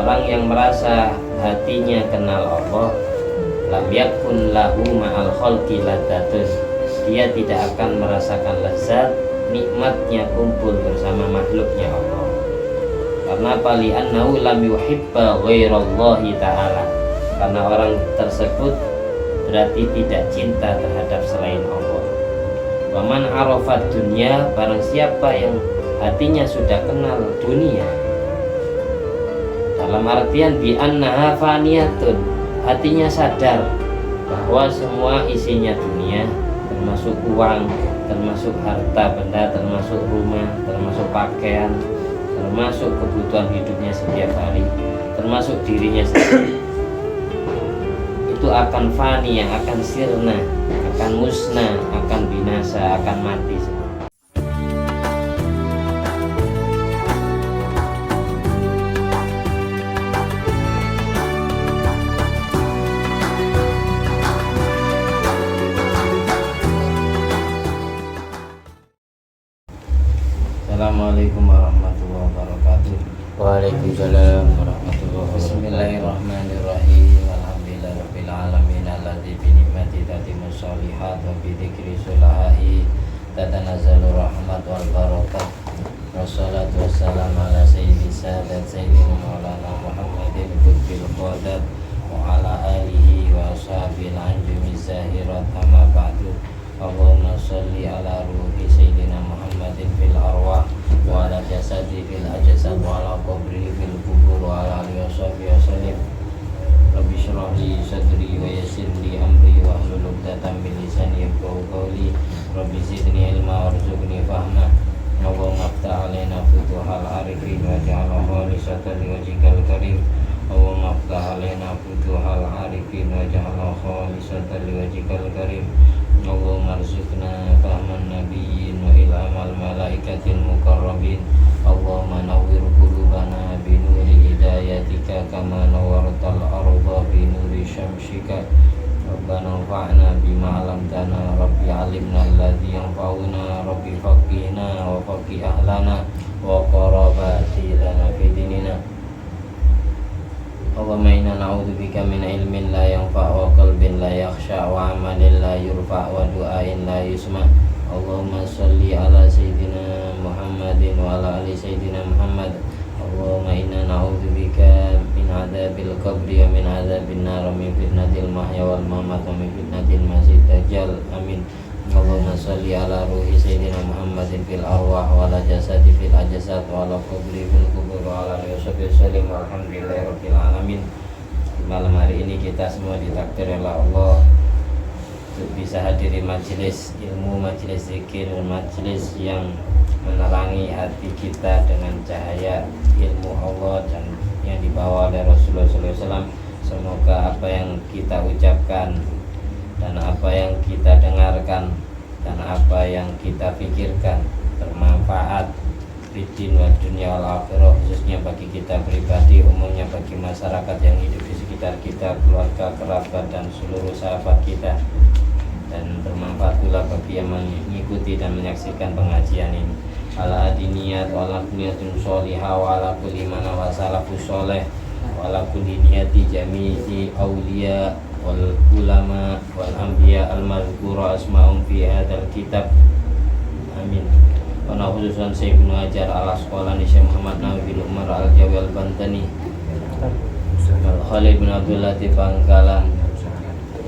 orang yang merasa hatinya kenal Allah, lam yakun lahu ma'al khalqi ladzatun, dia tidak akan merasakan lezat nikmatnya kumpul bersama makhluknya Allah. Karena li'annahu lam yuhibba ghairallahi ta'ala, karena orang tersebut berarti tidak cinta terhadap selain Allah. Waman arafat dunya, barang siapa yang hatinya sudah kenal dunia, dalam artian bi annaha faniyatun, hatinya sadar bahwa semua isinya dunia, termasuk uang, termasuk harta benda, termasuk rumah, termasuk pakaian, termasuk kebutuhan hidupnya setiap hari, termasuk dirinya sendiri, itu akan fani, yang akan sirna, akan musnah, akan binasa, akan mati semua. Assalamualaikum warahmatullahi wabarakatuh. Waalaikumsalam warahmatullahi wabarakatuh. Bismillahirrahmanirrahim. Alhamdulillahirabbil alamin alladzi bi ni'mati tatimmu sholihat wa bi dzikri sulahai tatanazzalu rahmat wal barakat. Wassalatu wassalamu ala sayyidi sadat sayyidina maulana Muhammadin qutbil qadat wa ala alihi wa ashabil anjumi zahirat amma ba'du. Allahumma sholli ala ruhi sayyidina Muhammadin fil arwah wa ala jasadi fil ajsad wa ala qabri fil qubur wa ala alihi washabihi wasallim. Rabbi shrah li sadri wa yassir li amri wa hlul 'uqdatam min lisani yafqahu qawli. Rabbi zidni ilma warzuqni fahma. Allahumma iftah 'alaina futuhal arifin waj'alhu khalisatan liwajhikal karim. Allahumma iftah 'alaina futuhal arifin waj'alhu khalisatan liwajhikal karim. Allahumma arzuqna fahman nabiyyin wa ilhamal malaikatil mukarrabin. Allahumma nawwir qulubana bi nuri hidayatika kama nawwartal arda bi nuri syamsika. Rabbana anfa'na bima 'allamtana, rabbi 'allimna alladhi yanfa'una, rabbi faqihna wa faqih ahlana wa qarabati lana fi dinina. Allahumma inna na'udzubika min ilmin la yanfa' wa qalbin la yakhsha wa amalin la yurfa' wa du'ain la yusma'. Allahumma sholli ala sayyidina Muhammadin wa ala ali sayyidina Muhammad. Allahumma inna na'udzubika min adzabil qabri wa min adzabin nar wa min fitnatil mahya wal mamat wa min fitnatil masiih dajjal. Amin. Allahumma sholli ala ruhi sayyidina Muhammadin fil arwah wa ala jasadi fil ajsad wa ala qabri fil qubur wa ala alihi wasallam. Alhamdulillahirabbil alamin. Malam hari ini kita semua ditakdir oleh Allah untuk bisa hadiri majelis ilmu, majelis zikir, majelis yang menerangi hati kita dengan cahaya ilmu Allah dan yang dibawa oleh Rasulullah SAW. Semoga apa yang kita ucapkan dan apa yang kita dengarkan dan apa yang kita pikirkan bermanfaat di din wa dunya wal akhirah, khususnya bagi kita pribadi, umumnya bagi masyarakat yang hidup di sekitar kita, keluarga, kerabat dan seluruh sahabat kita, dan bermanfaat pula bagi yang mengikuti dan menyaksikan pengajian ini. Ala adiniyat wa ala niyatun sholihah wa ala kulli man wa salafus sholih wa ala kulli niyati jami'i awliya wal ulama wal anbiya al mazkura asma'um fi hadzal kitab. Amin. Wa khususan Syekh Ibnu Hajar al Asqalani, Syekh Muhammad Nawawi bin Umar al Jawi al Bantani, Khalid bin Abdul Latif Bangkalan,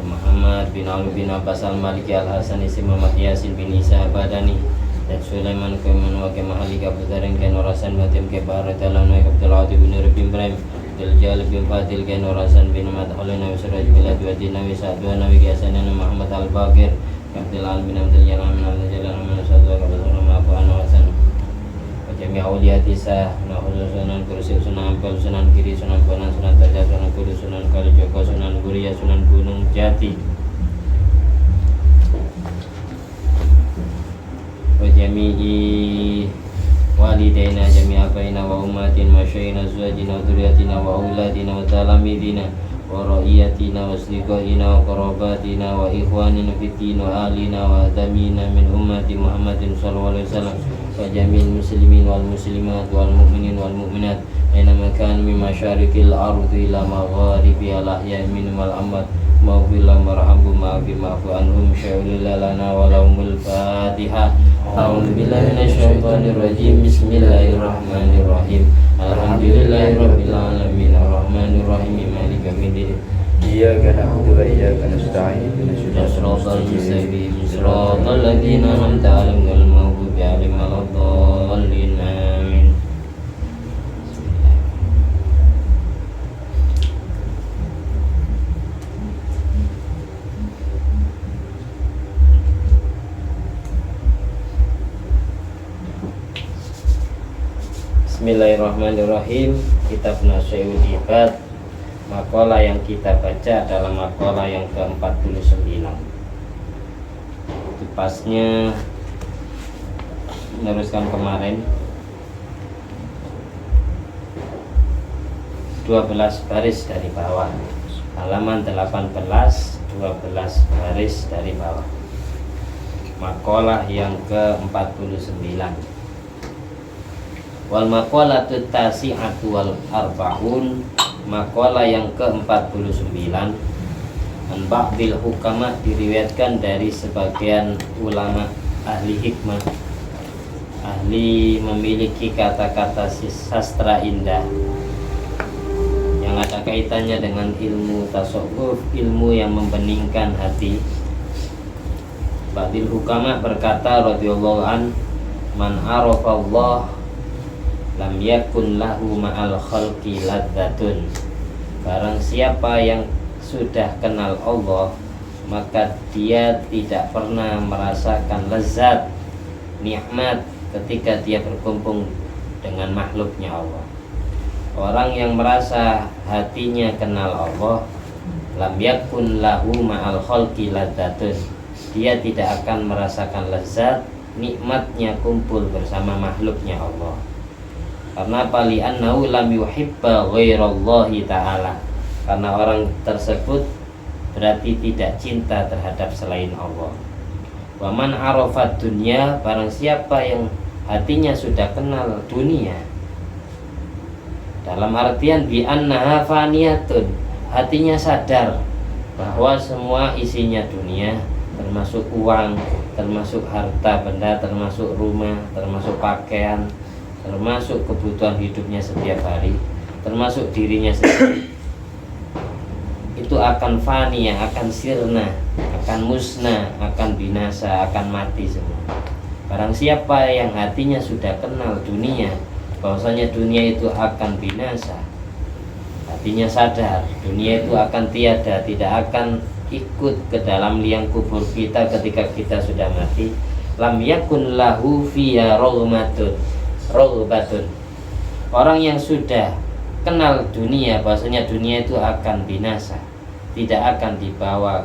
Muhammad bin Ali bin Abbas al Maliki al Hasani, Muhammad Yasin bin Isa Badani, dan Sulaiman Keman wa Kemahali Kabutarin Kenorasan Batim Kebaratalan wa Abdul Adi bin Rubin Ibrahim Diljal bin Fadil Kenorasan bin Ahmad Khalil Nabi Suraj Bilad wa Dinawi Sa'dwa Nabi Kiasanan Muhammad Al-Baqir Abdul Al bin Abdul Jalan min Al-Jalan min Al-Sadwa Kabataran Ma'afu'an wa Hasan wa Jami' Awliyati Sah na Sunan Kursi, Sunan Ampel, Sunan Kiri, Sunan Bonan, Sunan Tajah, Sunan Kudus, Sunan Kalijogo, Sunan Guria, Sunan Gunung Jati wa jami'i walidaina jami'a baina wa ummatin masyayina azwajina wa dhurriyyatina wa auladina wa talamidina wa ra'iyatina wa asdiqaina wa qarabatina wa ikhwanina fiddin wa ahlina wa adamina min ummati Muhammadin sallallahu alaihi wasallam wa jami'il muslimin wal muslimat wal mu'minin wal mu'minat أينما كان من مشارق الأرض إلى مغاربها الأحياء منهم والأموات maghfir lahum warhamhum wa'fu anhum sya'ulil lana walahumul fatihah. A'udzu billahi minasyaitonir rajim. Bismillahirrahmanirrahim. Alhamdulillahirabbil alamin arrahmanir rahim maliki yaumiddin. Iyyaka na'budu wa iyyaka nasta'in ihdinas siratal mustaqim siratal ladzina an'amta 'alaihim ghairil maghdubi 'alaihim waladdallin. Amin. Bismillahirrahmanirrahim. Kitab Nasihatul Ibad. Makalah yang kita baca adalah makalah yang ke-49. Kipasnya meneruskan kemarin 12 baris dari bawah, halaman 18, 12 baris dari bawah. Makalah yang ke-49. Wal maqalatu tasi'atu wal arba'un. Maqalah yang ke-49. An ba'dil hukama, diriwayatkan dari sebagian ulama ahli hikmah, ahli memiliki kata-kata sastra indah yang ada kaitannya dengan ilmu tasawuf, ilmu yang membeningkan hati. Ba'dil hukama berkata radhiyallahu an, man arafa Allah lam yakun lahu ma'al khalqi ladzatun. Barang siapa yang sudah kenal Allah, maka dia tidak pernah merasakan lezat, nikmat ketika dia berkumpul dengan makhluknya Allah. Orang yang merasa hatinya kenal Allah, lam yakun lahu ma'al khalqi ladzatun, dia tidak akan merasakan lezat, nikmatnya kumpul bersama makhluknya Allah. Karena li'annahu lam yuhibba ghairallahi ta'ala, karena orang tersebut berarti tidak cinta terhadap selain Allah. Wa man arafat dunya, barang siapa yang hatinya sudah kenal dunia, dalam artian bi annaha faniyatun, hatinya sadar bahwa semua isinya dunia, termasuk uang, termasuk harta benda, termasuk rumah, termasuk pakaian, termasuk kebutuhan hidupnya setiap hari, termasuk dirinya sendiri, itu akan fani, akan sirna, akan musnah, akan binasa, akan mati semua. Barang siapa yang hatinya sudah kenal dunia, bahwasanya dunia itu akan binasa, hatinya sadar dunia itu akan tiada, tidak akan ikut ke dalam liang kubur kita ketika kita sudah mati. Lam yakun lahu fiya rohbatun. Orang yang sudah kenal dunia, bahwasanya dunia itu akan binasa, tidak akan dibawa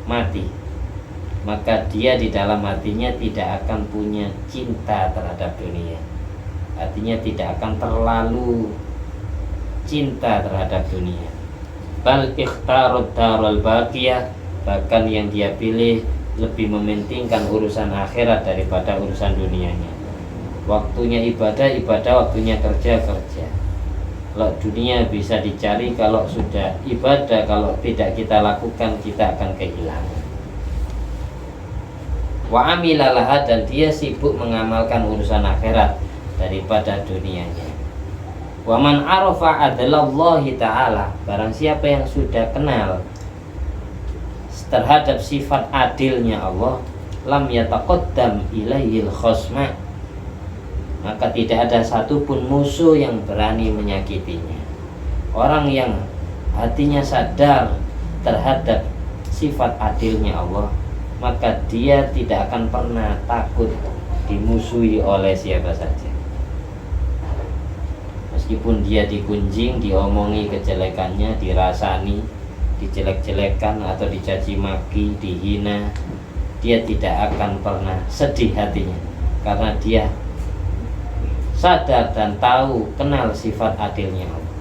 mati, maka dia di dalam hatinya tidak akan punya cinta terhadap dunia. Artinya tidak akan terlalu cinta terhadap dunia. Bal ikhtarud darul baqiyah, bahkan yang dia pilih lebih mementingkan urusan akhirat daripada urusan dunianya. Waktunya ibadah, waktunya kerja. Kalau dunia bisa dicari, kalau sudah ibadah, kalau tidak kita lakukan, kita akan kehilangan. Wa amilalaha, dan dia sibuk mengamalkan urusan akhirat daripada dunianya. Wa man arafa adlallahi ta'ala, barang siapa yang sudah kenal terhadap sifat adilnya Allah, lam yataqaddam ilaihil khosma, maka tidak ada satupun musuh yang berani menyakitinya. Orang yang hatinya sadar terhadap sifat adilnya Allah, maka dia tidak akan pernah takut dimusuhi oleh siapa saja. Meskipun dia digunjing, diomongi kejelekannya, dirasani, dijelek-jelekan atau dicaci maki, dihina, dia tidak akan pernah sedih hatinya, karena dia sadar dan tahu, kenal sifat adilnya Allah.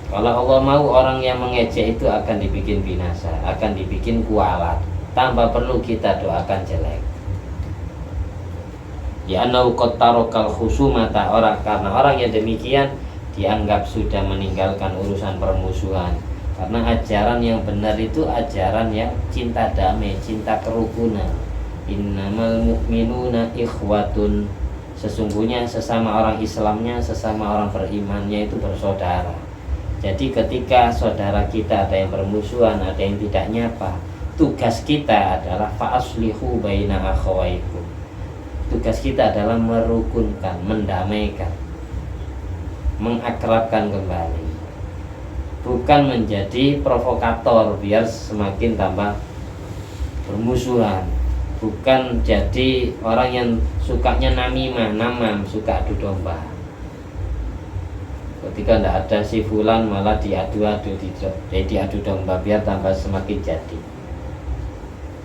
Kalau Allah mau, orang yang mengejek itu akan dibikin binasa, akan dibikin kualat, tanpa perlu kita doakan jelek. Ya anau qad tarakal khusumata, karena orang yang demikian dianggap sudah meninggalkan urusan permusuhan. Karena ajaran yang benar itu ajaran yang cinta damai, cinta kerukunan. Innamal mu'minuna ikhwatun. Sesungguhnya sesama orang Islamnya, sesama orang berimannya itu bersaudara. Jadi ketika saudara kita ada yang bermusuhan, ada yang tidak nyapa, tugas kita adalah fa'aslihu baina akhawaikum. Tugas kita adalah merukunkan, mendamaikan, mengakrabkan kembali. Bukan menjadi provokator biar semakin tambah bermusuhan. Bukan jadi orang yang sukanya namam, suka adu domba. Ketika tidak ada si fulan malah diadu-adu, diadu domba biar tambah semakin jadi.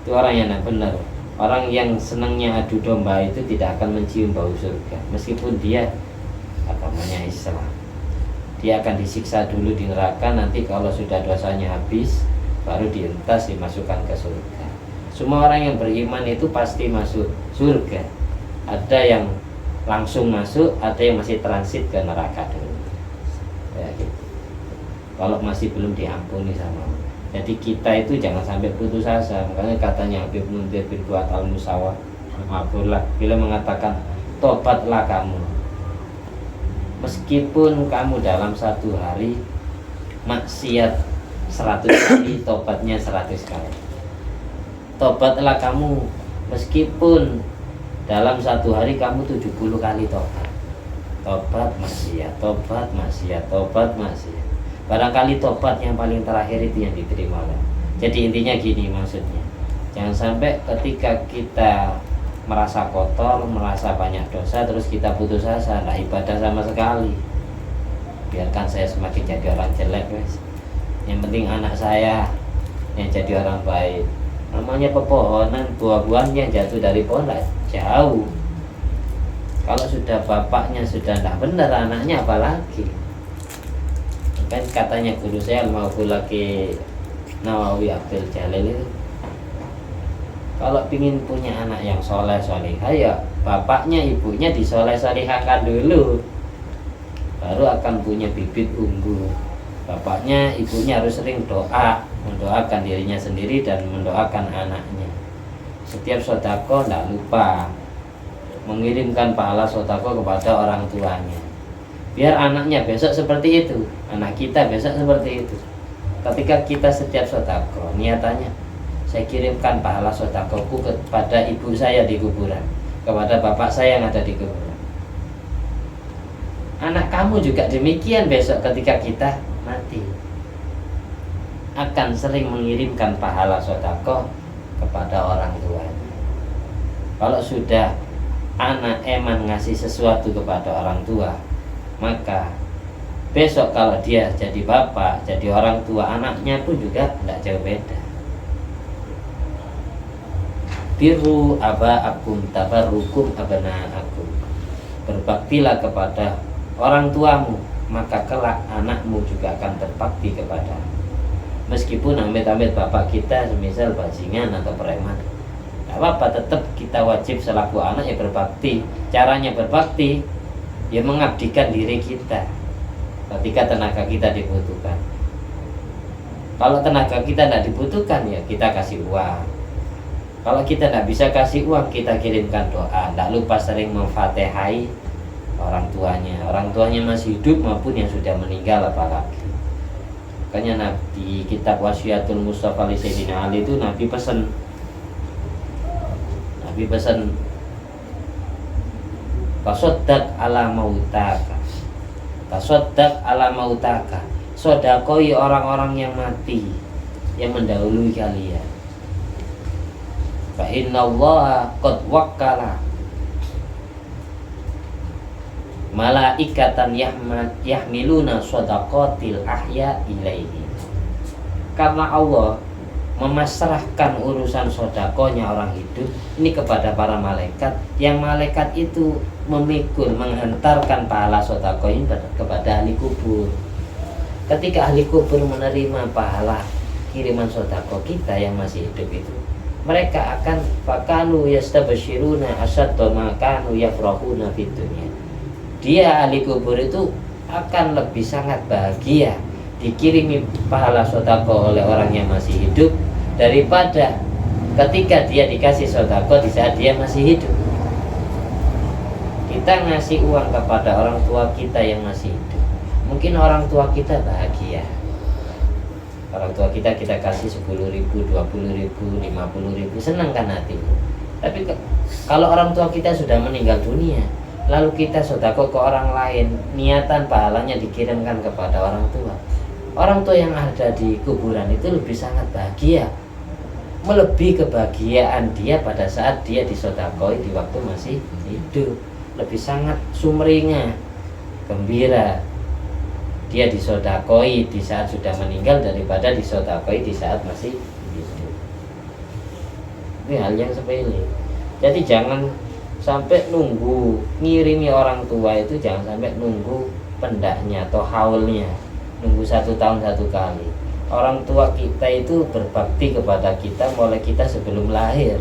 Itu orang yang tidak benar. Orang yang senangnya adu domba itu tidak akan mencium bau surga, meskipun dia agamanya Islam. Dia akan disiksa dulu di neraka, nanti kalau sudah dosanya habis baru dientas dimasukkan ke surga. Semua orang yang beriman itu pasti masuk surga. Ada yang langsung masuk, ada yang masih transit ke neraka dulu. Ya, gitu. Kalau masih belum diampuni sama Allah. Jadi kita itu jangan sampai putus asa. Makanya katanya Habib Munzir bin Fuad al-Musawwar bila mengatakan tobatlah kamu, meskipun kamu dalam satu hari maksiat 100 kali, tobatnya 100 kali. Tobatlah kamu meskipun dalam satu hari kamu 70 kali tobat. Tobat maksiat, tobat maksiat, tobat maksiat. Barangkali tobat yang paling terakhir itu yang diterima Allah. Jadi intinya gini maksudnya, jangan sampai ketika kita merasa kotor, merasa banyak dosa, terus kita putus asa, tidak ibadah sama sekali. Biarkan saya semakin jadi orang jelek, guys. Yang penting anak saya yang jadi orang baik. Namanya pepohonan, buah-buahnya jatuh dari pohon jauh. Kalau sudah bapaknya sudah tidak benar, anaknya apalagi. Kan katanya guru saya Al-Maghfurlaki Nawawi Abdul Jalil itu, kalau pingin punya anak yang soleh solehah, ya bapaknya ibunya disoleh solehahkan dulu, baru akan punya bibit unggul. Bapaknya ibunya harus sering doa, mendoakan dirinya sendiri dan mendoakan anaknya. Setiap sodako tidak lupa mengirimkan pahala sodako kepada orang tuanya, biar anaknya besok seperti itu, anak kita besok seperti itu. Ketika kita setiap sodako, niatannya saya kirimkan pahala sodakoku kepada ibu saya di kuburan, kepada bapak saya yang ada di kuburan. Anak kamu juga demikian, besok ketika kita mati akan sering mengirimkan pahala sodako kepada orang tuanya. Kalau sudah anak eman ngasih sesuatu kepada orang tua, maka besok kalau dia jadi bapak, jadi orang tua, anaknya pun juga tidak jauh beda. Biru aba'akum tabarrukum abna'akum. Berbaktilah kepada orang tuamu, maka kelak anakmu juga akan berbakti kepada. Meskipun amit-amit bapak kita semisal bajingan atau preman, tidak apa-apa, tetap kita wajib selaku anak ya berbakti. Caranya berbakti ya mengabdikan diri kita ketika tenaga kita dibutuhkan. Kalau tenaga kita tidak dibutuhkan, ya kita kasih uang. Kalau kita tidak bisa kasih uang, kita kirimkan doa. Tidak lupa sering memfatihai orang tuanya masih hidup maupun yang sudah meninggal apalagi. Makanya Nabi kitab Wasiatul Mustafa li Sayyidina Ali itu Nabi pesan tasoddaq ala mautaka, tasoddaq ala mautaka, sodakoi orang-orang yang mati yang mendahului kalian. Fa inna Allah qad wakkala malaikatan yahmiluna sodaqatil ahya ilaihi. Karena Allah memasrahkan urusan sodakonya orang hidup ini kepada para malaikat, yang malaikat itu memikul, menghantarkan pahala sodako ini kepada ahli kubur. Ketika ahli kubur menerima pahala kiriman sodako kita yang masih hidup itu, mereka akan fakanu yastabshiruna asadda ma kanu yafrahuna fid dunya. Dia ahli kubur itu akan lebih sangat bahagia dikirimi pahala sodako oleh orang yang masih hidup daripada ketika dia dikasih sodako di saat dia masih hidup. Kita ngasih uang kepada orang tua kita yang masih hidup, mungkin orang tua kita bahagia. Orang tua kita kasih 10.000, 20.000, 50.000, senang kan hatinya. Tapi kalau orang tua kita sudah meninggal dunia, lalu kita sodako ke orang lain, niatan pahalanya dikirimkan kepada orang tua. Orang tua yang ada di kuburan itu lebih sangat bahagia, melebihi kebahagiaan dia pada saat dia disodakoi di waktu masih hidup. Lebih sangat sumringah, gembira dia disodakoi di saat sudah meninggal daripada disodakoi di saat masih hidup. Ini hal yang sepele. Jadi jangan sampai nunggu ngirimi orang tua itu, jangan sampai nunggu pendaknya atau haulnya, nunggu 1 tahun 1 kali. Orang tua kita itu berbakti kepada kita mulai kita sebelum lahir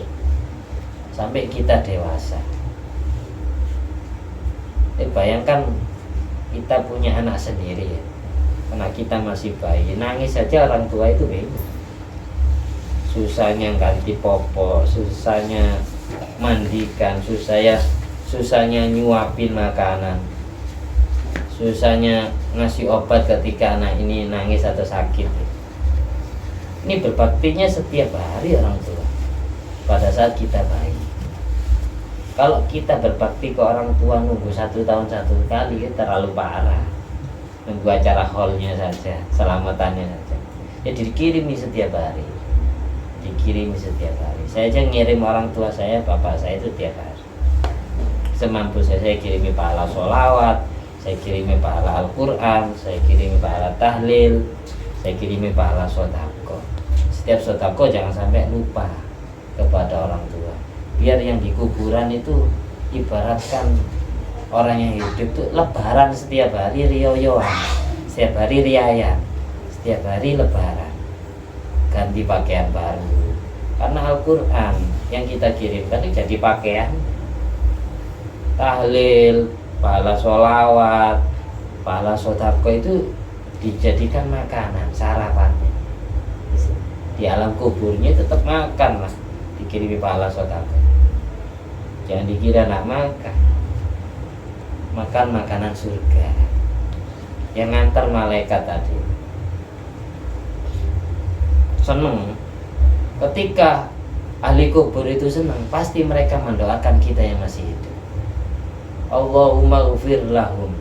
sampai kita dewasa. Bayangkan kita punya anak sendiri ya, anak kita masih bayi, nangis saja orang tua itu bingung. Susahnya ganti popok, susahnya mandikan, susahnya nyuapin makanan, susahnya ngasih obat ketika anak ini nangis atau sakit. Ini berbaktinya setiap hari orang tua pada saat kita bayi. Kalau kita berbakti ke orang tua nunggu 1 tahun 1 kali, terlalu parah. Nunggu acara hallnya saja, selamatannya saja. Ya dikirimi setiap hari, dikirimi setiap hari. Saya aja ngirim orang tua saya, bapak saya itu tiap hari. Semampu saya kirimi pahala sholawat, saya kirimi pahala Al-Quran, saya kirimi pahala tahlil, saya kirimi pahala sodako. Setiap sodako jangan sampai lupa kepada orang tua. Biar yang di kuburan itu ibaratkan orang yang hidup itu lebaran setiap hari, riyoyoan, setiap hari riayan, setiap hari lebaran, ganti pakaian baru. Karena Al-Quran yang kita kirimkan itu jadi pakaian. Tahlil, pahala sholawat, pahala sodako itu dijadikan makanan, sarapannya. Di alam kuburnya tetap makan lah, dikirimi pahala sodako. Jangan dikira nak makan makanan surga yang ngantar malaikat tadi. Seneng ketika ahli kubur itu senang, pasti mereka mendoakan kita yang masih hidup. Allahumma ghfir lahum,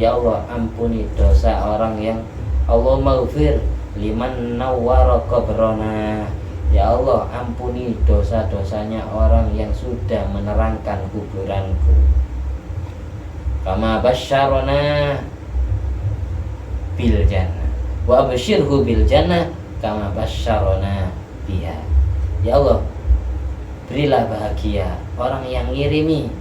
ya Allah ampuni dosa orang yang, Allahumma ghfir liman nawwara qabrana, ya Allah ampuni dosa-dosanya orang yang sudah menerangkan kuburanku. Kama basyarona bil jannah wa abyshirhu bil jannah kama basyarona biha. Ya Allah, berilah bahagia orang yang ngirimi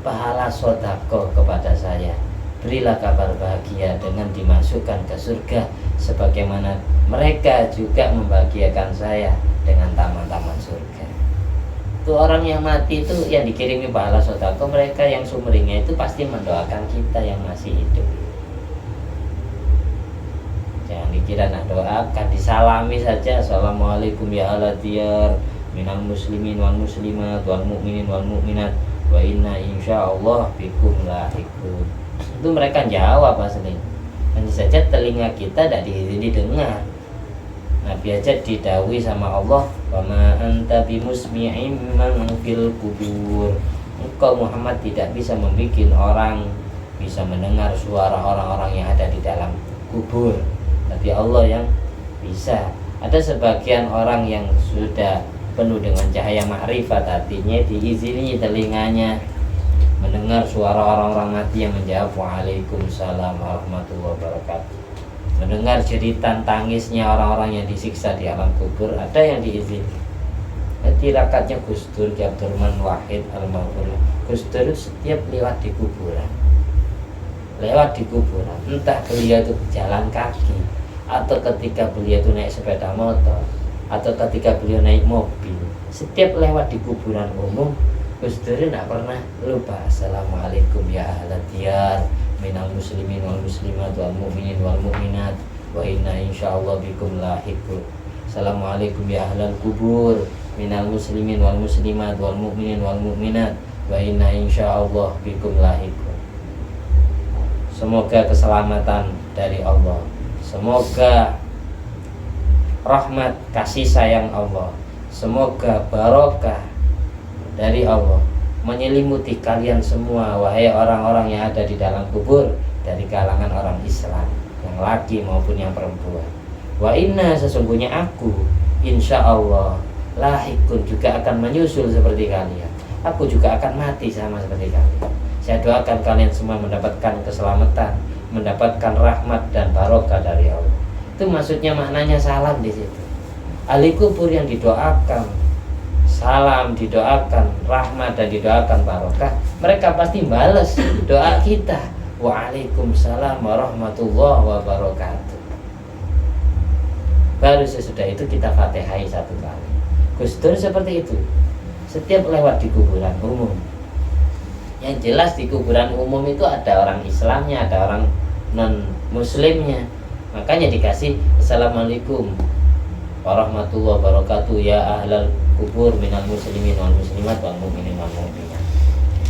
pahala sodako kepada saya. Berilah kabar bahagia dengan dimasukkan ke surga, sebagaimana mereka juga membahagiakan saya dengan taman-taman surga. Itu orang yang mati itu yang dikirimi pahala sodako, mereka yang sumringnya itu pasti mendoakan kita yang masih hidup. Jangan dikira nak doakan, disalami saja. Assalamualaikum ya ala diyar minal muslimin wal muslimat wal mu'minin wal mu'minat wa inna insyaallah bikum lahiqun. Itu mereka jawab asli. Hanya saja telinga kita tidak diizinkan dengar. Nabi aja didawi sama Allah, wa ma anta bimusmi'in man fil kubur. Engkau Muhammad tidak bisa membuat orang bisa mendengar suara orang-orang yang ada di dalam kubur, tapi Allah yang bisa. Ada sebagian orang yang sudah penuh dengan cahaya makrifat hatinya, diizini telinganya mendengar suara orang-orang mati yang menjawab waalaikumsalam warahmatullahi wabarakatuh, mendengar jeritan tangisnya orang-orang yang disiksa di alam kubur, ada yang diizinkan. Tirakatnya Gus Dur Ki Abdurrahman Wahid Al-Maghfur, Gus Dur setiap lewat di kuburan, entah beliau itu jalan kaki atau ketika beliau itu naik sepeda motor atau ketika beliau naik mobil, setiap lewat di kuburan umum, Gus Dur tidak pernah lupa assalamualaikum ya ahla diyar minal muslimin wal muslimat wal mu'minin wal mu'minat wa inna insyaallah bikum lahiqun. Assalamualaikum ya ahlal kubur minal muslimin wal muslimat wal mu'minin wal mu'minat wa inna insyaallah bikum lahiqun. Semoga keselamatan dari Allah, semoga rahmat kasih sayang Allah, semoga barokah dari Allah menyelimuti kalian semua, wahai orang-orang yang ada di dalam kubur, dari kalangan orang Islam, yang laki maupun yang perempuan. Wa inna, sesungguhnya aku, insya Allah, lahikun, juga akan menyusul seperti kalian. Aku juga akan mati sama seperti kalian. Saya doakan kalian semua mendapatkan keselamatan, mendapatkan rahmat dan barokah dari Allah. Itu maksudnya, maknanya salam di situ. Ahli kubur yang didoakan salam, didoakan rahmat dan didoakan barokah, mereka pasti balas doa kita. Waalaikumsalam warahmatullahi wabarakatuh. Baru sesudah itu kita fatihai satu kali. Gus Dur seperti itu. Setiap lewat di kuburan umum, yang jelas di kuburan umum itu ada orang Islamnya, ada orang non Muslimnya. Makanya dikasih Assalamualaikum warahmatullahi wabarakatuh ya ahlal kubur minal muslimin wal muslimat wal mu'minin wal mu'minat.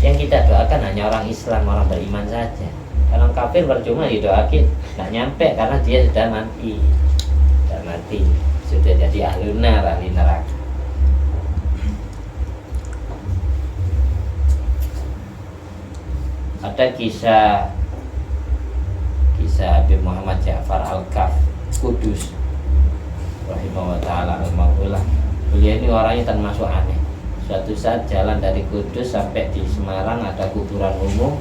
Yang kita doakan hanya orang Islam, orang beriman saja. Orang kafir percuma didoakin, nggak nyampe karena dia sudah mati, sudah jadi ahli neraka. Ada kisah Habib Muhammad Ja'far Al-Kaf Kudus rahimahullah ta'ala al-maghfulah. Beliau ini orangnya termasuk aneh. Suatu saat jalan dari Kudus sampai di Semarang, ada kuburan umum.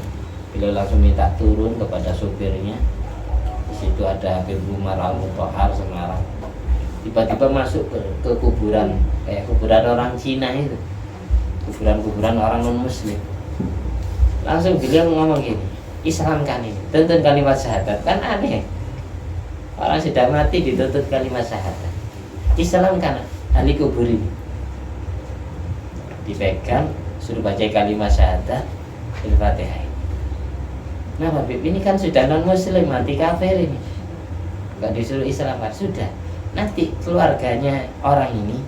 Beliau langsung minta turun kepada supirnya. Di situ ada Habib Umar Al-Mutahhar Semarang. Tiba-tiba masuk ke kuburan, kayak kuburan orang Cina itu, kuburan orang non Muslim. Langsung beliau ngomong gini, Islamkan ini, tuntut kalimat syahadat. Kan aneh, orang sudah mati dituntut kalimat syahadat. Islamkan ahli kubur ini. Dipegang, suruh baca kalimat syahadat, Al-Fatihah. Nah Habib, ini kan sudah non muslim, mati kafir ini, enggak disuruh Islamkan. Sudah, nanti keluarganya orang ini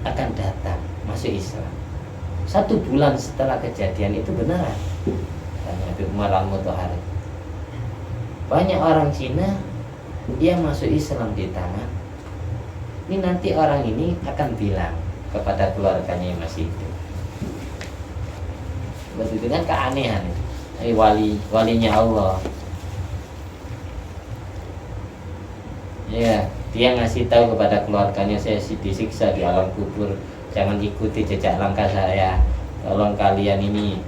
akan datang masuk Islam 1 bulan setelah kejadian itu. Beneran Habib Umar Al-Mutahhar. Banyak orang Cina dia masuk Islam di tangan. Ini nanti orang ini akan bilang kepada keluarganya yang masih hidup. Begitu kan keanehan. Ini walinya Allah. Ya, dia ngasih tahu kepada keluarganya, saya disiksa di alam kubur, jangan ikuti jejak langkah saya. Tolong kalian ini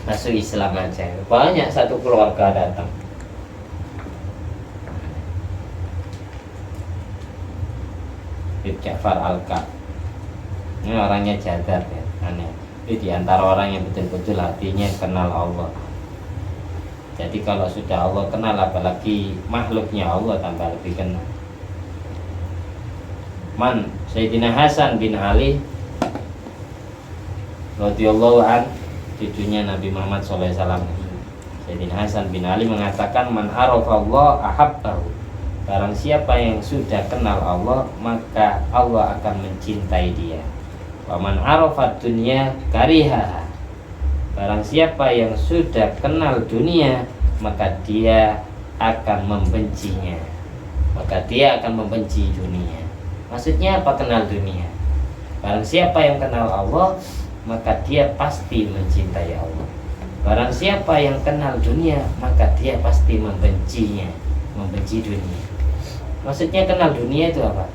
masuk Islam aja. Banyak satu keluarga datang. Habib Ja'far Al-Kaf ini orangnya jadar ya, aneh. Ini diantara orang yang betul-betul hatinya kenal Allah. Jadi kalau sudah Allah kenal, apalagi makhluknya Allah tambah lebih kenal. Sayyidina Hasan bin Ali radhiyallahu an, cucunya Nabi Muhammad SAW. Sayyidina Hasan bin Ali mengatakan, man arafallah ahabbahu. Barang siapa yang sudah kenal Allah, maka Allah akan mencintai dia. Wa man arafat dunya karihaha. Barang siapa yang sudah kenal dunia, maka dia akan membencinya. Maka dia akan membenci dunia. Maksudnya apa kenal dunia? Barang siapa yang kenal Allah, maka dia pasti mencintai Allah. Barang siapa yang kenal dunia, maka dia pasti membencinya, membenci dunia. Maksudnya kenal dunia itu apa?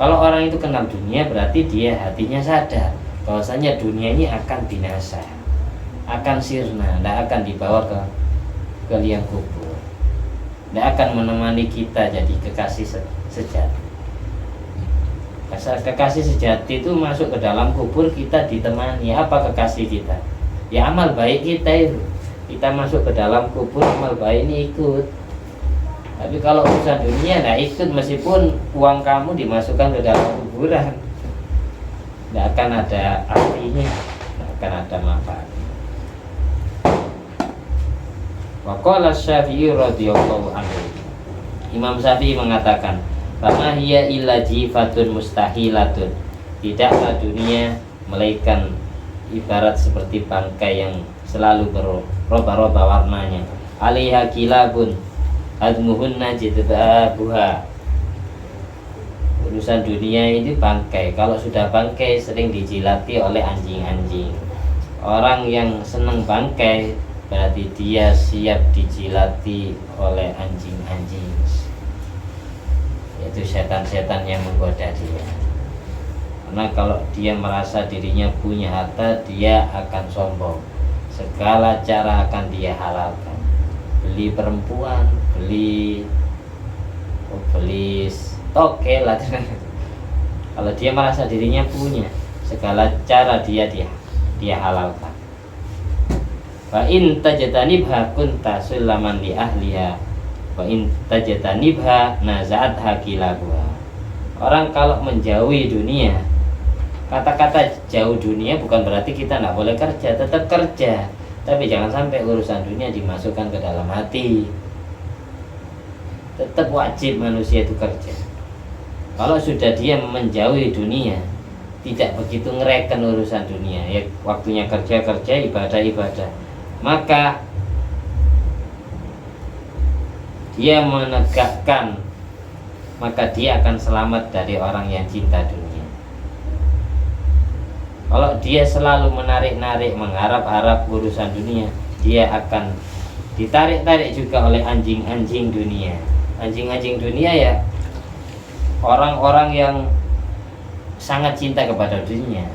Kalau orang itu kenal dunia, berarti dia hatinya sadar bahwasanya dunia ini akan binasa, akan sirna, tidak akan dibawa ke liang kubur, tidak akan menemani kita jadi kekasih sejati. Kekasih sejati itu masuk ke dalam kubur, kita ditemani. Apa kekasih kita? Ya amal baik kita itu. Kita masuk ke dalam kubur, amal baik ini ikut. Tapi kalau urusan dunia, nah ikut meskipun uang kamu dimasukkan ke dalam kuburan, tidak akan ada artinya, tidak akan ada manfaat. Wa qala Syafi'i radhiyallahu anhu. Imam Syafi'i mengatakan, "Fama hiya illa jifatun mustahilatun." Tidaklah dunia melainkan ibarat seperti bangkai yang selalu berubah-ubah warnanya. Alaiha kilabun admuhunna jidbabuha. Urusan dunia ini bangkai. Kalau sudah bangkai sering dijilati oleh anjing-anjing. Orang yang senang bangkai berarti dia siap dijilati oleh anjing-anjing, yaitu setan-setan yang menggoda dia. Karena kalau dia merasa dirinya punya harta, dia akan sombong. Segala cara akan dia halalkan. Beli perempuan, beli toke lah. Kalau dia merasa dirinya punya, segala cara dia halalkan. Wa in tajtanibha kunta sulaman li ahliha wa in tajtanibha nazaat hakilabuha. Orang kalau menjauhi dunia, kata-kata jauh dunia bukan berarti kita tidak boleh kerja, tetap kerja, tapi jangan sampai urusan dunia dimasukkan ke dalam hati. Tetap wajib manusia itu kerja. Kalau sudah dia menjauhi dunia, tidak begitu ngereken urusan dunia, ya waktunya kerja, ibadah, maka dia menegakkan, maka dia akan selamat dari orang yang cinta dunia. Kalau dia selalu menarik-narik, mengharap-harap urusan dunia, dia akan ditarik-tarik juga oleh anjing-anjing dunia. Anjing-anjing dunia ya orang-orang yang sangat cinta kepada dunia.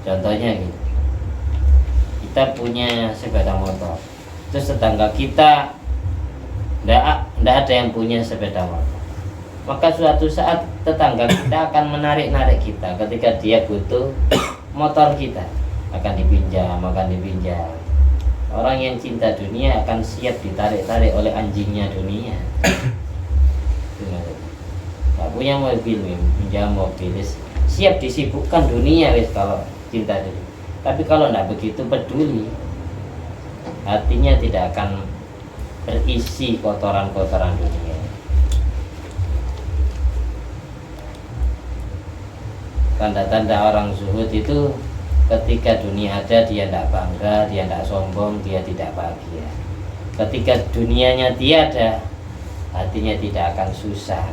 Contohnya gitu, kita punya sepeda motor, terus tetangga kita tidak ada yang punya sepeda motor, maka suatu saat tetangga kita akan menarik-narik kita. Ketika dia butuh motor kita, akan dipinjam. Orang yang cinta dunia akan siap ditarik-tarik oleh anjingnya dunia. Gak punya mobil, pinjam mobil, siap disibukkan dunia wis kalau cinta dunia. Tapi kalau tidak begitu peduli, hatinya tidak akan berisi kotoran-kotoran dunia. Tanda-tanda orang zuhud itu ketika dunia ada dia tidak bangga, dia tidak sombong, dia tidak bahagia. Ketika dunianya tiada, hatinya tidak akan susah,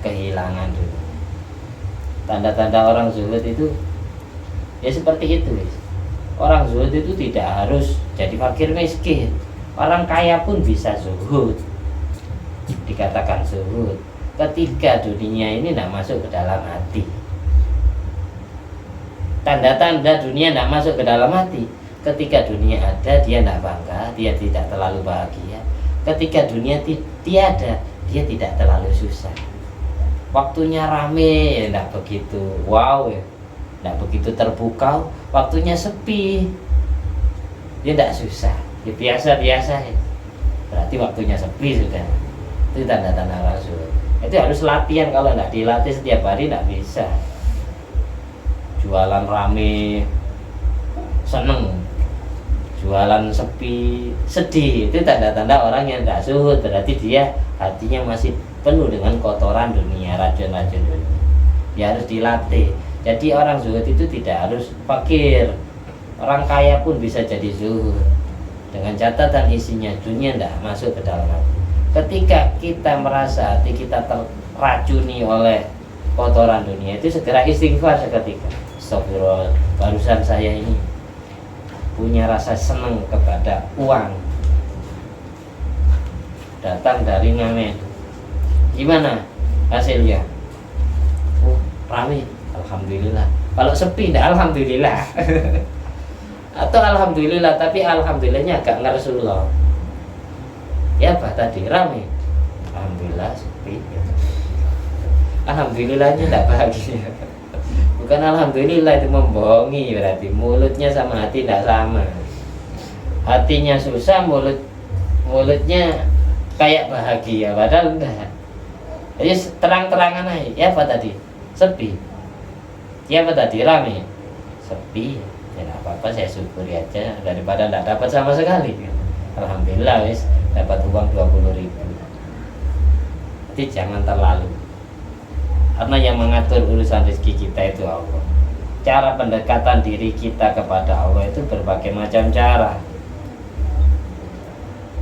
kehilangan dunia. Tanda-tanda orang zuhud itu ya seperti itu. Orang zuhud itu tidak harus jadi fakir miskin. Orang kaya pun bisa zuhud, dikatakan zuhud ketika dunia ini tidak masuk ke dalam hati. Tanda-tanda dunia tidak masuk ke dalam hati, ketika dunia ada dia tidak bangga, dia tidak terlalu bahagia. Ketika dunia tiada, dia tidak terlalu susah. Waktunya rame ya tidak begitu wow ya, tidak begitu terpukau. Waktunya sepi dia tidak susah, ya biasa-biasa ya. Berarti waktunya sepi sudah. Itu tanda-tanda orang zuhud. Itu harus latihan, kalau tidak dilatih setiap hari tidak bisa. Jualan rame seneng, jualan sepi sedih, itu tanda-tanda orang yang tidak zuhud. Berarti dia hatinya masih penuh dengan kotoran dunia, racun-racun dunia. Ya harus dilatih. Jadi orang zuhud itu tidak harus fakir. Orang kaya pun bisa jadi zuhud, dengan catatan isinya dunia tidak masuk ke dalam hati. Ketika kita merasa hati kita terracuni oleh kotoran dunia, itu segera istighfar seketika. Astagfirullah, barusan saya ini punya rasa senang kepada uang, datang dari Ngamen. Gimana hasilnya? Oh, rame, alhamdulillah. Kalau sepi enggak alhamdulillah. Atau alhamdulillah tapi alhamdulillahnya agak ngersullah. Ya apa tadi, rame, alhamdulillah. Sepi, alhamdulillahnya enggak bahagia. Bukan alhamdulillah, itu membohongi. Berarti mulutnya sama hati tidak sama. Hatinya susah, mulutnya kayak bahagia, padahal enggak. Jadi terang-terangan aja. Ya apa tadi? Sepi. Ya apa tadi? Rame. Sepi. Ya tidak apa-apa, saya syukuri aja daripada tidak dapat sama sekali. alhamdulillah wis dapat uang 20.000. Jadi jangan terlalu, karena yang mengatur urusan rezeki kita itu Allah. Cara pendekatan diri kita kepada Allah itu berbagai macam cara.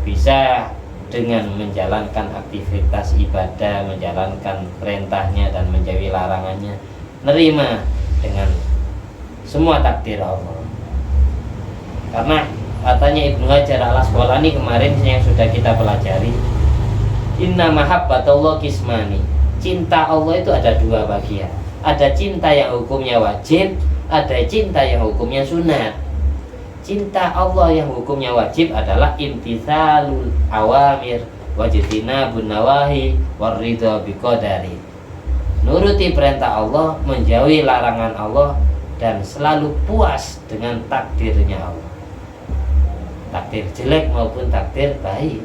Bisa dengan menjalankan aktivitas ibadah, menjalankan perintahnya dan menjauhi larangannya, nerima dengan semua takdir Allah. Karena katanya Ibnu Hajar al-Asqalani kemarin yang sudah kita pelajari, inna mahabbatullah qismani, cinta Allah itu ada dua bagian. Ada cinta yang hukumnya wajib, ada cinta yang hukumnya sunat. Cinta Allah yang hukumnya wajib adalah imtithalul awamir wajtinabun nawahi waridha biqadari. Nuruti perintah Allah, menjauhi larangan Allah, dan selalu puas dengan takdirnya Allah. Takdir jelek maupun takdir baik.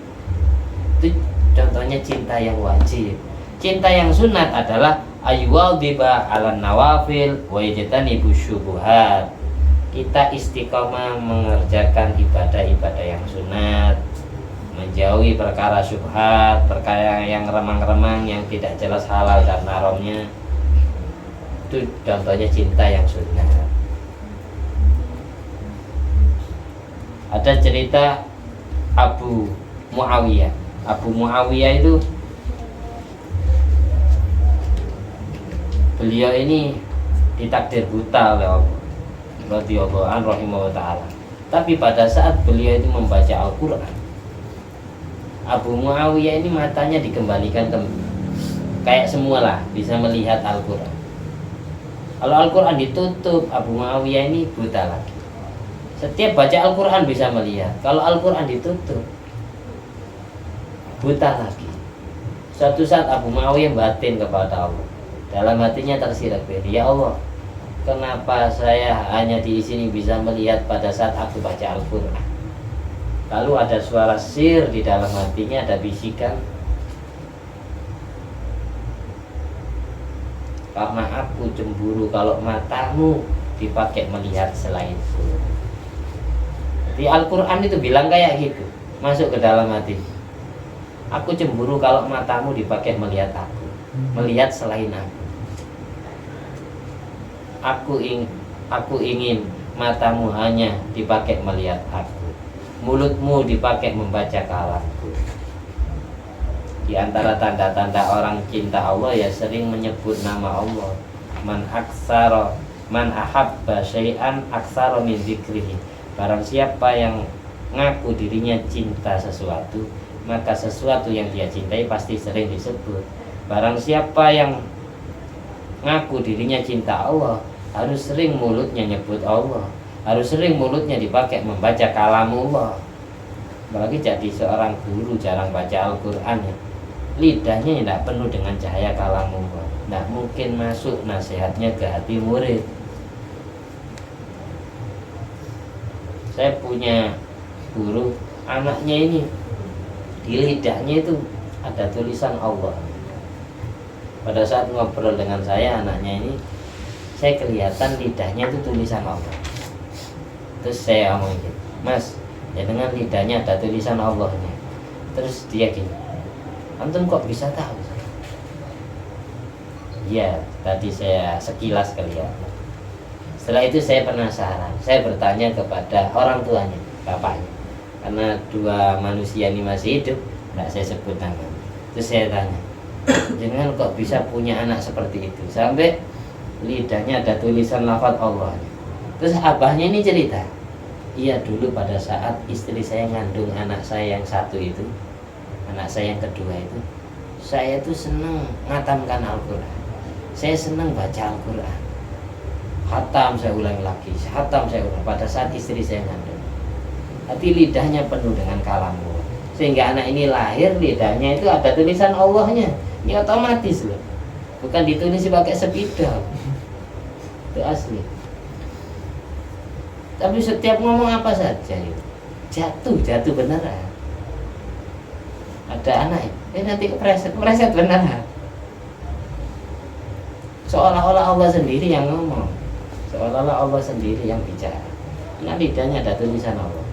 Itu contohnya cinta yang wajib. Cinta yang sunat adalah ayyuwadhiba 'alan nawafil wa yajtanibu syubuhat. Kita istiqomah mengerjakan ibadah-ibadah yang sunat, menjauhi perkara syubhat, perkara yang remang-remang, yang tidak jelas halal dan haramnya. Itu contohnya cinta yang sunat. Ada cerita Abu Muawiyah. Abu Muawiyah itu, beliau ini ditakdir buta oleh Allah radhiyallahu anhu rahimahullah ta'ala. Tapi pada saat beliau itu membaca Al-Quran, Abu Muawiyah ini matanya dikembalikan ke, kayak semualah bisa melihat Al-Quran. Kalau Al-Quran ditutup, Abu Muawiyah ini buta lagi. Setiap baca Al-Quran bisa melihat. Kalau Al-Quran ditutup, buta lagi. Suatu saat Abu Muawiyah batin kepada Allah. Dalam hatinya tersirat, ya Allah, kenapa saya hanya di sini bisa melihat pada saat aku baca Al-Quran? Lalu ada suara sir di dalam hatinya, ada bisikan, karena aku cemburu kalau matamu dipakai melihat selainku. Di Al-Quran itu bilang kayak gitu, masuk ke dalam hati. Aku cemburu kalau matamu dipakai melihat aku, melihat selain aku. Aku ingin matamu hanya dipakai melihat aku, mulutmu dipakai membaca kalamku. Di antara tanda-tanda orang cinta Allah ya sering menyebut nama Allah. Man ahabba syai'an aktsara min dzikrihi. Barang siapa yang ngaku dirinya cinta sesuatu, maka sesuatu yang dia cintai pasti sering disebut. Barang siapa yang ngaku dirinya cinta Allah, harus sering mulutnya nyebut Allah, harus sering mulutnya dipakai membaca kalamullah. Apalagi jadi seorang guru jarang baca Al-Quran ya, lidahnya tidak penuh dengan cahaya kalamullah, tidak mungkin masuk nasihatnya ke hati murid. Saya punya guru, anaknya ini di lidahnya itu ada tulisan Allah. Pada saat ngobrol dengan saya, anaknya ini, saya kelihatan lidahnya itu tulisan Allah. Terus saya ngomong gitu, Mas, ya dengan lidahnya ada tulisan Allahnya. Terus dia gini, antum kok bisa tahu? Ya, tadi saya sekilas kelihatan. Setelah itu saya penasaran, saya bertanya kepada orang tuanya, bapaknya, karena dua manusia ini masih hidup, tidak saya sebut nama. Terus saya tanya, jangan kok bisa punya anak seperti itu, sampai lidahnya ada tulisan lafaz Allah. Terus abahnya ini cerita, iya dulu pada saat istri saya ngandung anak saya yang satu itu, anak saya yang kedua itu, saya tuh senang ngatamkan Al-Quran, saya senang baca Al-Quran, khatam saya ulang lagi, khatam saya ulang pada saat istri saya ngandung. Hati lidahnya penuh dengan kalammu, sehingga anak ini lahir lidahnya itu ada tulisan Allahnya. Ini otomatis loh, bukan ditulis pakai spidol, itu asli. Tapi setiap ngomong apa saja itu jatuh beneran. Ada anak, nanti kepreset beneran. Seolah-olah Allah sendiri yang ngomong, seolah-olah Allah sendiri yang bicara. Nah lidahnya ada tulisan Allah.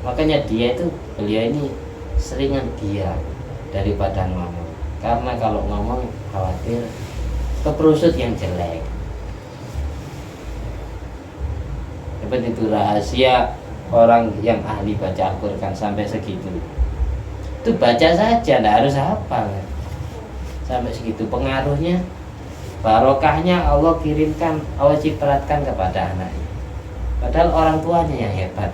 Makanya beliau ini seringan diam daripada ngomong, karena kalau ngomong khawatir keperusut yang jelek. Seperti itu rahasia orang yang ahli baca Al-Quran sampai segitu. Itu baca saja, tidak harus hafal. Sampai segitu pengaruhnya, barokahnya Allah kirimkan, Allah cipratkan kepada anaknya. Padahal orang tuanya yang hebat,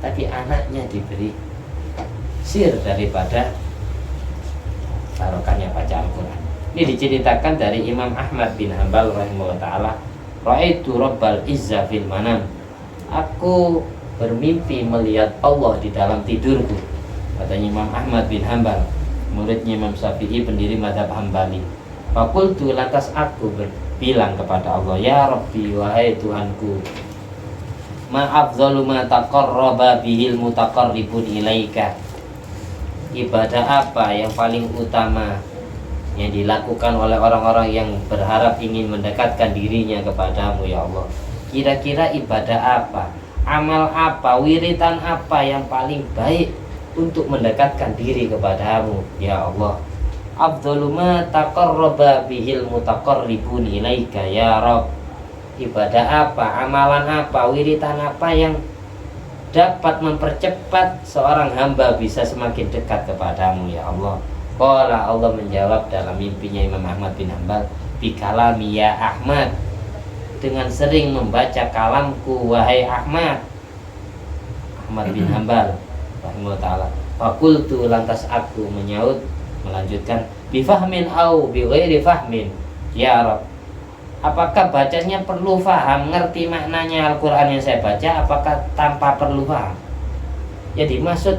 tapi anaknya diberi sir daripada barokahnya baca Al-Quran. Ini diceritakan dari Imam Ahmad bin Hanbal rahimahullah ta'ala. Ra'aitu Rabbal Izza fil manam. Aku bermimpi melihat Allah di dalam tidurku, katanya Imam Ahmad bin Hanbal, muridnya Imam Syafi'i, pendiri mazhab Hambali. Fakultu, lantas aku bilang kepada Allah, ya Rabbi, wahai Tuhanku, ma'afzalu ma taqarraba bihil mutaqarribun ilaika. Ibadah apa yang paling utama yang dilakukan oleh orang-orang yang berharap ingin mendekatkan dirinya kepadamu ya Allah? Kira-kira ibadah apa, amal apa, wiritan apa yang paling baik untuk mendekatkan diri kepadamu ya Allah? Afdhalu ma taqarraba bihil mutaqarribun ilaika ya Rabb. Ibadah apa, amalan apa, wiritan apa yang dapat mempercepat seorang hamba bisa semakin dekat kepadamu ya Allah? Qala, Allah menjawab dalam mimpinya Imam Ahmad bin Hanbal, bikalami ya Ahmad, dengan sering membaca kalamku wahai Ahmad. Ahmad bin Hanbal rahimahullah ta'ala. Fakultu, lantas aku melanjutkan, bifahmin au bighairi fahmin ya Rabb. Apakah bacanya perlu faham, ngerti maknanya Al-Quran yang saya baca, apakah tanpa perlu faham? Jadi maksud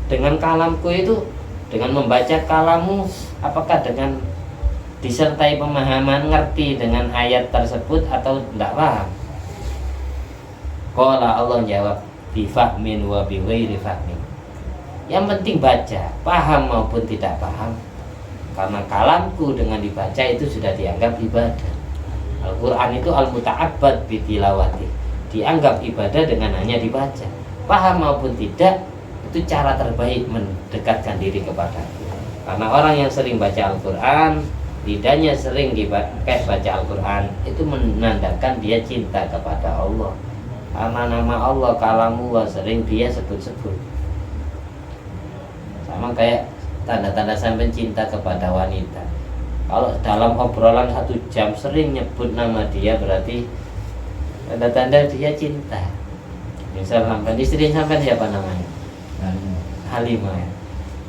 dengan kalamku itu, dengan membaca kalamu, apakah dengan disertai pemahaman, ngerti dengan ayat tersebut atau tidak paham? Qala, Allah jawab, bifahmin wa bighairi fahmin. Yang penting baca, paham maupun tidak paham, karena kalamku dengan dibaca itu sudah dianggap ibadah. Al-Quran itu al-muta'abbad bitilawati, dianggap ibadah dengan hanya dibaca. Paham maupun tidak, itu cara terbaik mendekatkan diri kepada Allah. Karena orang yang sering baca Al-Quran, lidahnya sering dipakai baca Al-Quran, itu menandakan dia cinta kepada Allah. Karena nama Allah kalamu sering dia sebut-sebut. Sama kayak tanda-tanda sampai cinta kepada wanita. Kalau dalam obrolan 1 jam sering nyebut nama dia, berarti tanda-tanda dia cinta. Misal sampai istri sampai siapa namanya? Halimah ya.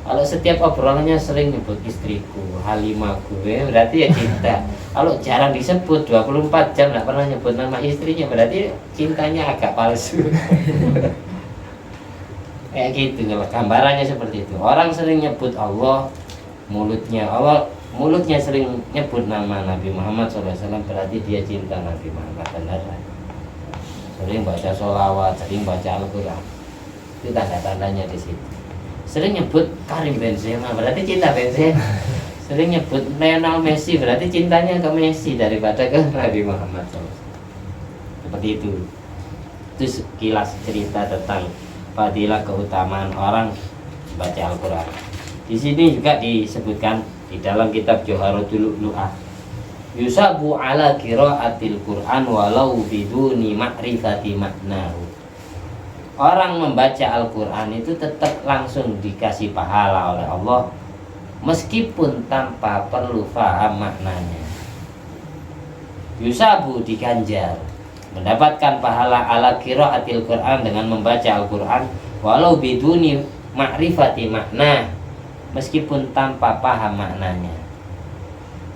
Kalau setiap obrolannya sering nyebut istriku, Halimahku, berarti ya cinta. Kalau jarang disebut 24 jam nggak pernah nyebut nama istrinya, berarti cintanya agak palsu. Kayak gitu, gambarannya seperti itu. Orang sering nyebut Allah, mulutnya sering nyebut nama Nabi Muhammad SAW, berarti dia cinta Nabi Muhammad beneran. Sering baca sholawat, sering baca Al-Quran, itu tanda-tandanya di situ. Sering nyebut Karim Benzema, berarti cinta Benzema. Sering nyebut Lionel Messi, berarti cintanya ke Messi daripada ke Nabi Muhammad SAW. Seperti itu. Itu sekilas cerita tentang fadilah keutamaan orang baca Al-Quran. Di sini juga disebutkan di dalam kitab Joharatul Lu'ah, yusabu ala qiraatil Quran walau biduni ma'rifati maknahu. Orang membaca Al-Quran itu tetap langsung dikasih pahala oleh Allah, meskipun tanpa perlu faham maknanya. Yusabu, diganjar, mendapatkan pahala ala qiraatil Quran dengan membaca Al-Quran walau biduni ma'rifati makna, meskipun tanpa paham maknanya.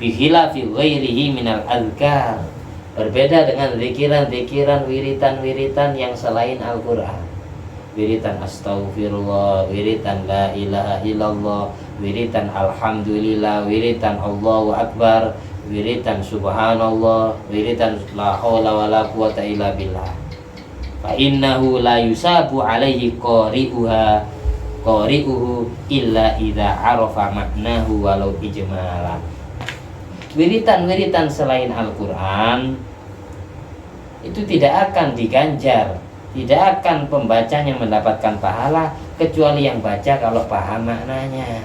Bihilafi ghairihi minal azkar, berbeda dengan zikiran-zikiran, wiritan-wiritan yang selain Al-Quran. Wiritan astaghfirullah, wiritan la ilaha illallah, wiritan alhamdulillah, wiritan Allahu akbar, wiritan subhanallah, wiritan la haula wala quwata illa billah. Fa innahu la yusabu alaihi qari'uhu illa idza arafa maknahu walau ijmalan. Wiritan-wiritan selain Al-Quran itu tidak akan diganjar Tidak akan pembacanya mendapatkan pahala kecuali yang baca kalau paham maknanya.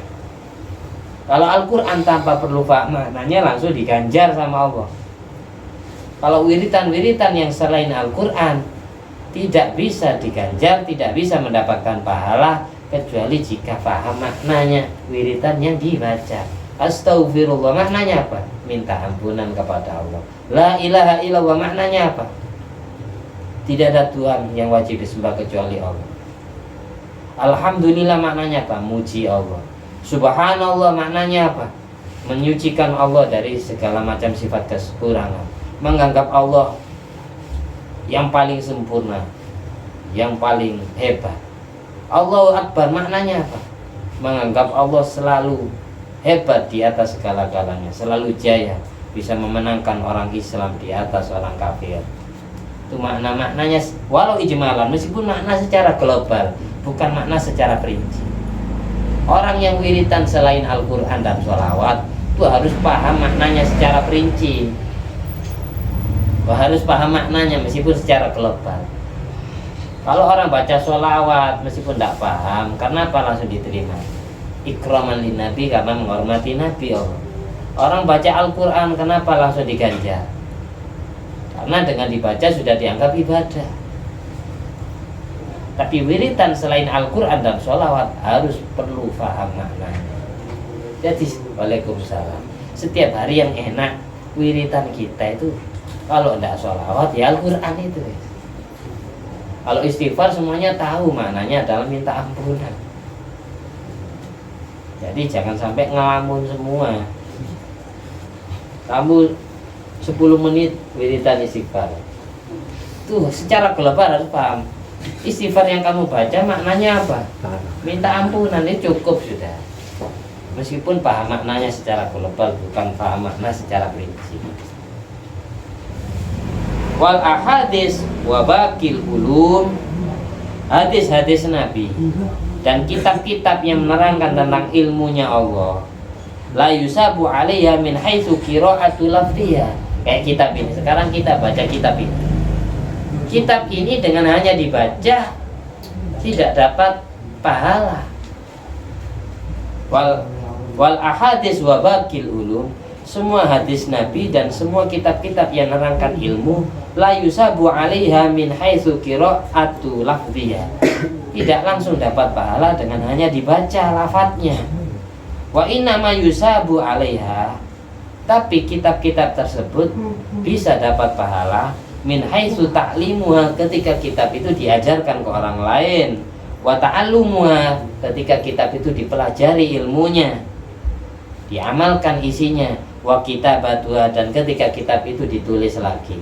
Kalau Al-Quran tanpa perlu paham maknanya langsung diganjar sama Allah. Kalau wiritan-wiritan yang selain Al-Quran tidak bisa diganjar, tidak bisa mendapatkan pahala kecuali jika paham maknanya wiritan yang dibaca. Astaghfirullah maknanya apa? Minta ampunan kepada Allah. La ilaha illallah maknanya apa? Tidak ada Tuhan yang wajib disembah kecuali Allah. Alhamdulillah maknanya apa? Muji Allah. Subhanallah maknanya apa? Menyucikan Allah dari segala macam sifat kekurangan. Menganggap Allah yang paling sempurna, yang paling hebat. Allahu Akbar maknanya apa? Menganggap Allah selalu hebat di atas segala-galanya, selalu jaya, bisa memenangkan orang Islam di atas orang kafir. Itu makna-maknanya, walau ijmalan, meskipun makna secara global, bukan makna secara perinci. Orang yang wiritan selain Al-Quran dan sholawat itu harus paham maknanya secara perinci, harus paham maknanya meskipun secara global. Kalau orang baca sholawat meskipun tidak paham, karena apa langsung diterima? Ikraman lin Nabi, karena menghormati Nabi Allah. Orang baca Al-Quran kenapa langsung diganjar? Karena dengan dibaca sudah dianggap ibadah. Tapi wiritan selain Al-Quran dan sholawat harus perlu paham maknanya. Jadi waalaikumsalam, setiap hari yang enak wiritan kita itu kalau tidak sholawat ya Al-Quran itu. Kalau istighfar semuanya tahu maknanya adalah minta ampunan. Jadi jangan sampai ngelamun semua. Kamu 10 menit wiridan istighfar. Tuh secara global harus paham. Istighfar yang kamu baca maknanya apa? Minta ampunan, ini cukup sudah. Meskipun paham maknanya secara global, bukan paham makna secara prinsip. Wal ahadis wa baqil ulum, hadis-hadis Nabi dan kitab-kitab yang menerangkan tentang ilmunya Allah, la yusabu alaiha min haitsu qira'atul lafziyah. Kayak kitab ini, sekarang kita baca kitab ini. Kitab ini dengan hanya dibaca tidak dapat pahala. Wal ahadis wa baqil ulum, semua hadis Nabi dan semua kitab-kitab yang menerangkan ilmu, la yusabu alaiha min haitsu qira'atul lafziyah. Tidak langsung dapat pahala dengan hanya dibaca lafadznya. Wa inna ma yusabu alaiha, tapi kitab-kitab tersebut bisa dapat pahala min haitsu ta'limuha, ketika kitab itu diajarkan ke orang lain, wa ta'allumuha, ketika kitab itu dipelajari ilmunya, diamalkan isinya, wa kitabatuha, dan ketika kitab itu ditulis lagi.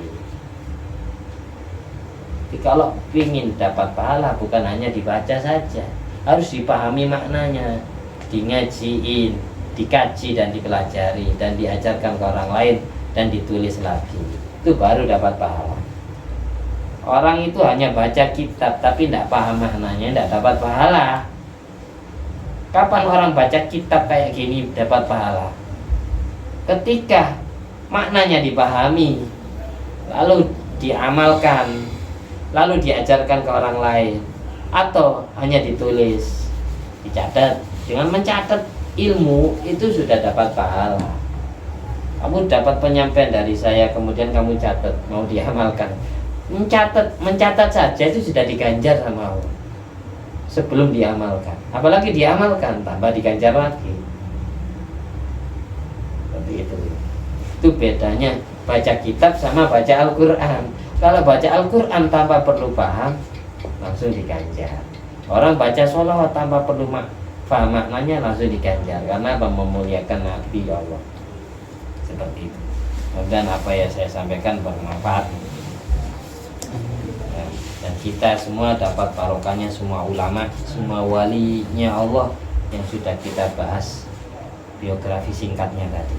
Jadi kalau ingin dapat pahala bukan hanya dibaca saja, harus dipahami maknanya, ngajiin, dikaji dan dipelajari dan diajarkan ke orang lain dan ditulis lagi. Itu baru dapat pahala. Orang itu hanya baca kitab tapi tidak paham maknanya, tidak dapat pahala. Kapan orang baca kitab kayak gini dapat pahala? Ketika maknanya dipahami, lalu diamalkan, lalu diajarkan ke orang lain, atau hanya ditulis, dicatat. Dengan mencatat ilmu itu sudah dapat pahala. Kamu dapat penyampaian dari saya, kemudian kamu catat, mau diamalkan. Mencatat saja itu sudah diganjar sama Allah sebelum diamalkan. Apalagi diamalkan, tambah diganjar lagi. Seperti itu. Itu bedanya baca kitab sama baca Al-Quran. Kalau baca Al-Quran tanpa perlu paham, langsung diganjar. Orang baca sholawat tanpa perlu paham maknanya, langsung diganjar. Karena memuliakan Nabi Allah. Seperti itu. Dan apa yang saya sampaikan bermanfaat. Dan kita semua dapat barokahnya semua ulama, semua walinya Allah yang sudah kita bahas biografi singkatnya tadi.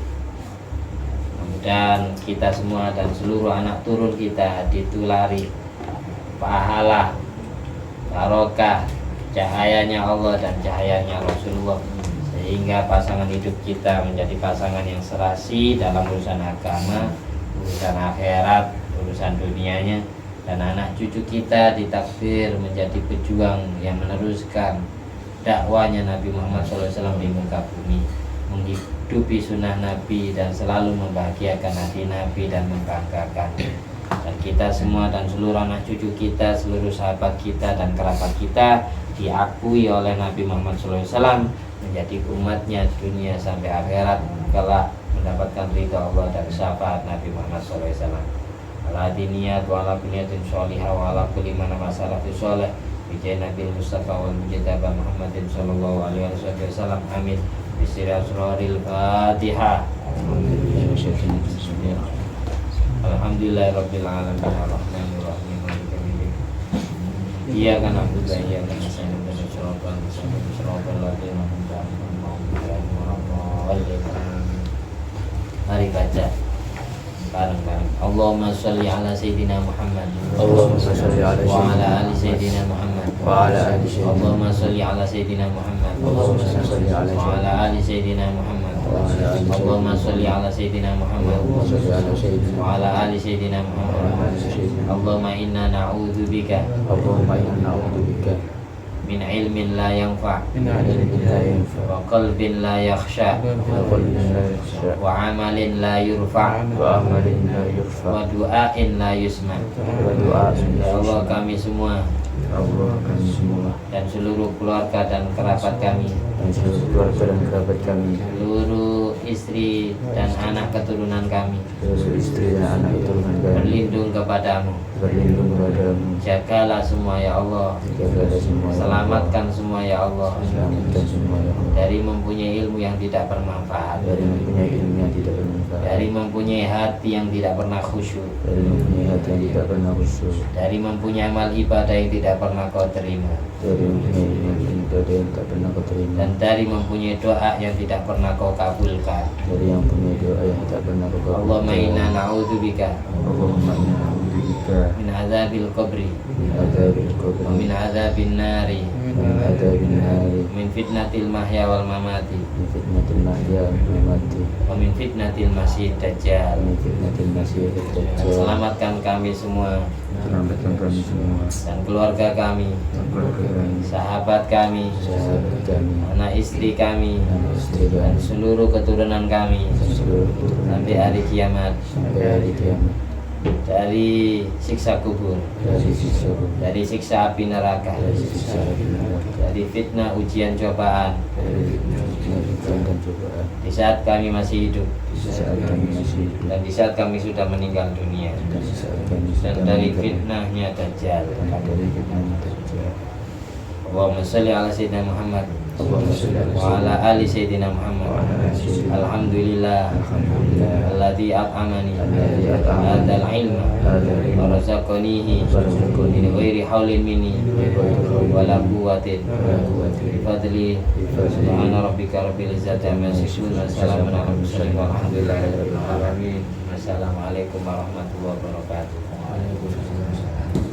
Dan kita semua dan seluruh anak turun kita ditulari pahala, barokah, cahayanya Allah dan cahayanya Rasulullah, sehingga pasangan hidup kita menjadi pasangan yang serasi dalam urusan agama, urusan akhirat, urusan dunianya, dan anak cucu kita ditakdir menjadi pejuang yang meneruskan dakwanya Nabi Muhammad SAW di muka bumi, menghidupi sunnah Nabi dan selalu membahagiakan hati Nabi dan membanggakan. Dan kita semua dan seluruh anak cucu kita, seluruh sahabat kita dan kerabat kita diakui oleh Nabi Muhammad SAW menjadi umatnya dunia sampai akhirat kelak mendapatkan ridha Allah dan syafaat Nabi Muhammad SAW. Ala diniyat wa ala buniyatin sholihah wa ala kulli mana masalahati sholih bijai Nabi Mustafa wal Mujtaba Muhammadin sallallahu alaihi wasallam. Amin. Bismillah asraril Fatihah. Alhamdulillahirabbil alamin arrahmanir rahim maliki yaumiddin. Iyyaka na'budu wa iyyaka nasta'in ihdinas siratal mustaqim siratal ladzina an'amta 'alaihim ghairil maghdubi 'alaihim. Mari baca bareng-bareng. Allahumma sholli ala sayyidina Muhammad. Allahumma sholli ala wa ala ali sayyidina Muhammad. wa ala ali sayyidina Allahumma sholli ala sayyidina Muhammad. Allahumma sholli ala wa ala ali sayyidina Muhammad. Allahumma sholli ala sayyidina Muhammad. wa ala ali sayyidina Muhammad. Allahumma inna na'udzubika Allahumma inna na'udzubika min ilmin la yanfa' min 'ilmin la yanfa' wa qalbin la yakhsha wa qalbin la yakhsha wa amalin la yurfa' wa amalin la wa yurfa' du'ain la yusma'. wa du'ain la Ya Allah, yusma'. kami semua Allah kami semua dan seluruh keluarga dan kerabat kami, dan seluruh keluarga dan kerabat kami, seluruh istri dan anak keturunan kami seluruh istri dan anak keturunan kami berlindung kepadamu. berlindung padamu. Jagalah semua ya Allah, Jagalah semua ya Allah. selamatkan semua ya Allah Selamatkan semua ya Allah. dari mempunyai ilmu yang tidak bermanfaat, Dari mempunyai ilmu yang tidak bermanfaat, dari mempunyai hati yang tidak pernah khusyuk, dari mempunyai hati yang tidak pernah khusyuk, dari mempunyai amal ibadah yang tidak pernah kau terima, dari mempunyai ilmu ibadah yang tak pernah kau terima, dan dari mempunyai doa yang tidak pernah kau kabulkan. dari yang punya doa yang tak pernah kau kabulkan. Allahumma inna na'udzubika Allahumma inna na'udzubika min azabil qabri min adzabil qabr wa min azabin nari min adzabin nari min fitnatil mahya wal mamati min fitnatil mahya wal mamati wa min fitnatil masih dajjal. min fitnatil masiihid Dan dajjal. selamatkan kami semua Selamatkan kami semua dan keluarga kami, dan keluarga kami, sahabat kami, sahabat kami, anak istri kami, anak istri dan kami, seluruh keturunan kami dan seluruh keturunan sampai kami, hari kiamat, sampai hari kiamat, dari siksa kubur, dari siksa kubur, dari siksa api neraka, dari siksa api neraka, dari fitnah ujian cobaan dari ujian dan cobaan di saat kami masih hidup di saat kami masih hidup, dan di saat kami sudah meninggal dunia, dan di saat kami dan sudah dari meninggal, fitnahnya dajjal. dan dari fitnahnya dajjal. Allahumma sholli ala sayyidina Muhammad Allahumma sholli ala wa ala ali sayyidina Muhammad. wa ala ali sayyidina Alhamdulillah Alhamdulillah alladzi at'amani alladzi at'amani hadzal ilma hadzal ilma wa razaqanihi wa razaqanihi min ghairi haulin minni wala quwwatin bi fadli subhana rabbika rabbil izzati amma yasifun wa salamun alal mursalin walhamdulillahi rabbil alamin. Wassalamualaikum warahmatullahi wabarakatuh.